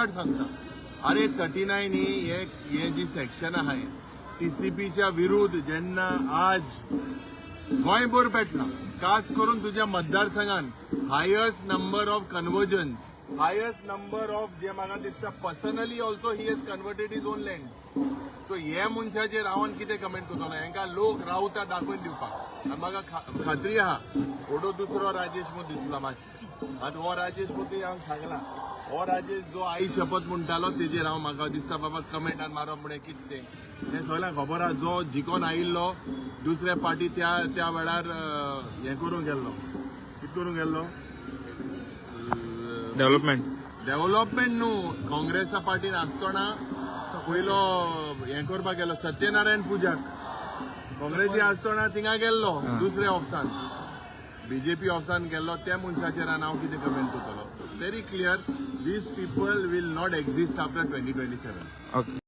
Card सांगता. अरे 39 ही जी section आहे टीसीपीच्या विरुद्ध जेन्ना आज गोंयभर पेटला, खास करून तुझ्या मतदारसंघात highest number of conversion, highest number of जे म्हाका दिसता personally also he has converted is on land. So हे मनशाचेर हांव कितें कमेंट करतलो. हांकां लोक रावता दाखोवन दिवपाक. आनी म्हाका खात्री आहा ओडो दुसरो राजेश मूं दिसला मातशें. आनी हो राजेश मूं हांव सांगला, हो राजेश जो आई शपथ म्हणटालो तेजेर हांव म्हाका दिसता बाबा कमेंटान मारप म्हणल्यार कितें तें सगळ्यांक खबर आहा. जो जिखोन आयिल्लो दुसऱ्या पार्टी त्या वेळार हें करूंक गेल्लो, कितें करूंक गेल्लो, डेव्हलपमेंट न्हू. काँग्रेसा पार्टीन आसतना पयलो हें करपाक गेलो सत्यनारायण पुजाक. काँग्रेसी आसतना थिंगा गेल्लो दुसऱ्या ऑफिसान, बीजेपी ऑफिसान गेल्लो. त्या मनशाचेर हांव कितें कमेंट करतलो. Very clear, these people will not exist after 2027. Okay.